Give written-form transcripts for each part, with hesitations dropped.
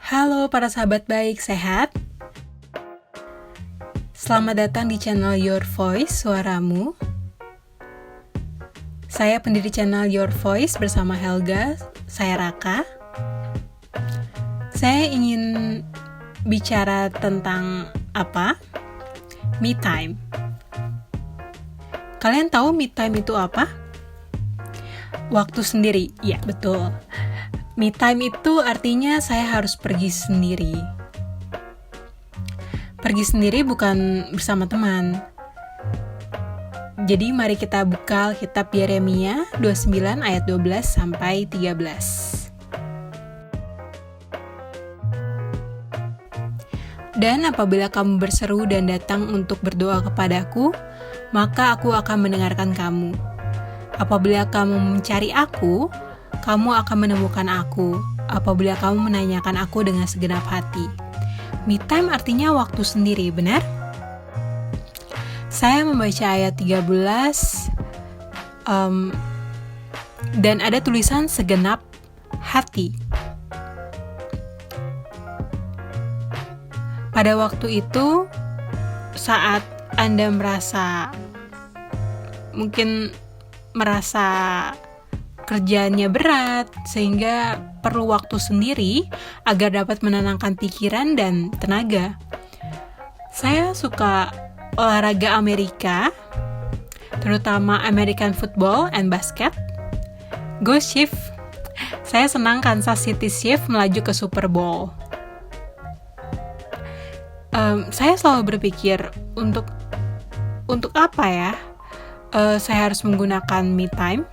Halo para sahabat baik, sehat? Selamat datang di channel Your Voice, suaramu. Saya pendiri channel Your Voice bersama Helga, saya Raka. Saya ingin bicara tentang apa? Me time. Kalian tahu me time itu apa? Waktu sendiri, ya betul. Me time itu artinya saya harus pergi sendiri. Pergi sendiri bukan bersama teman. Jadi mari kita buka kitab Yeremia 29 ayat 12 sampai 13. Dan apabila kamu berseru dan datang untuk berdoa kepadaku, maka aku akan mendengarkan kamu. Apabila kamu mencari aku, kamu akan menemukan aku. Apabila kamu menanyakan aku dengan segenap hati. Me time artinya waktu sendiri, benar? Saya membaca ayat 13 dan ada tulisan segenap hati. Pada waktu itu, saat Anda merasa kerjaannya berat, sehingga perlu waktu sendiri agar dapat menenangkan pikiran dan tenaga. Saya suka olahraga Amerika, terutama American football and basket. Go Chiefs! Saya senang Kansas City Chiefs melaju ke Super Bowl. Saya selalu berpikir, untuk apa ya saya harus menggunakan me time?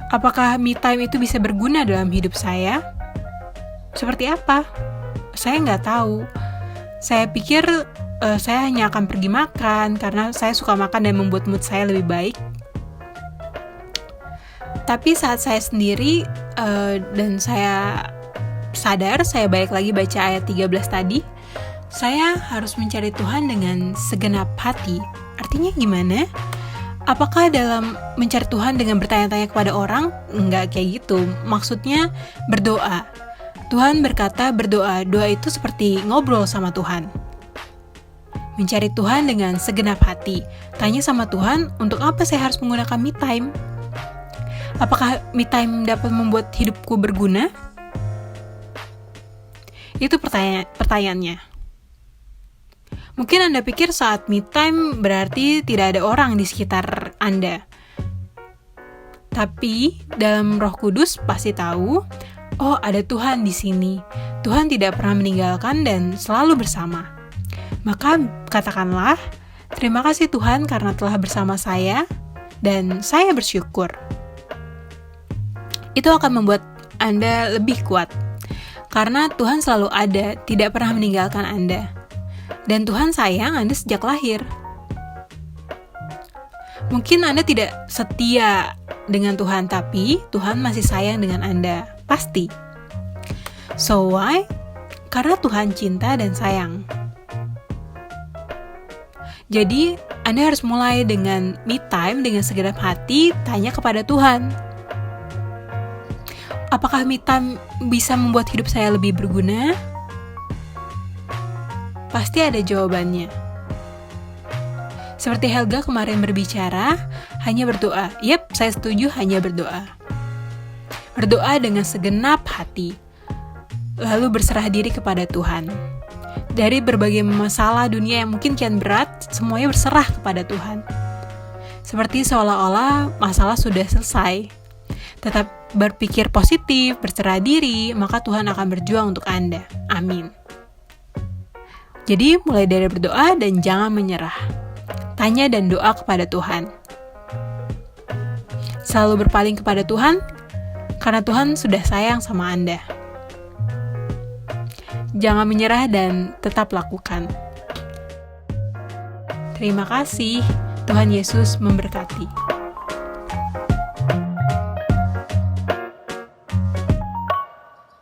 Apakah me time itu bisa berguna dalam hidup saya? Seperti apa? Saya nggak tahu. Saya pikir saya hanya akan pergi makan karena saya suka makan dan membuat mood saya lebih baik. Tapi saat saya sendiri dan saya sadar, saya balik lagi baca ayat 13 tadi, saya harus mencari Tuhan dengan segenap hati. Artinya gimana? Apakah dalam mencari Tuhan dengan bertanya-tanya kepada orang? Enggak kayak gitu. Maksudnya berdoa. Tuhan berkata berdoa. Doa itu seperti ngobrol sama Tuhan. Mencari Tuhan dengan segenap hati. Tanya sama Tuhan, untuk apa saya harus menggunakan me time? Apakah me time dapat membuat hidupku berguna? Itu pertanyaannya. Mungkin Anda pikir saat me time berarti tidak ada orang di sekitar Anda. Tapi dalam Roh Kudus pasti tahu, oh ada Tuhan di sini. Tuhan tidak pernah meninggalkan dan selalu bersama. Maka katakanlah, terima kasih Tuhan karena telah bersama saya dan saya bersyukur. Itu akan membuat Anda lebih kuat. Karena Tuhan selalu ada, tidak pernah meninggalkan Anda. Dan Tuhan sayang Anda sejak lahir. Mungkin Anda tidak setia dengan Tuhan, tapi Tuhan masih sayang dengan Anda. Pasti. So why? Karena Tuhan cinta dan sayang. Jadi, Anda harus mulai dengan me time, dengan segenap hati, tanya kepada Tuhan. Apakah me time bisa membuat hidup saya lebih berguna? Pasti ada jawabannya. Seperti Helga kemarin berbicara, hanya berdoa. Yep, saya setuju, hanya berdoa. Berdoa dengan segenap hati. Lalu berserah diri kepada Tuhan. Dari berbagai masalah dunia yang mungkin kian berat, semuanya berserah kepada Tuhan. Seperti seolah-olah masalah sudah selesai. Tetap berpikir positif, berserah diri, maka Tuhan akan berjuang untuk Anda. Amin. Jadi mulai dari berdoa dan jangan menyerah. Tanya dan doa kepada Tuhan. Selalu berpaling kepada Tuhan, karena Tuhan sudah sayang sama Anda. Jangan menyerah dan tetap lakukan. Terima kasih, Tuhan Yesus memberkati.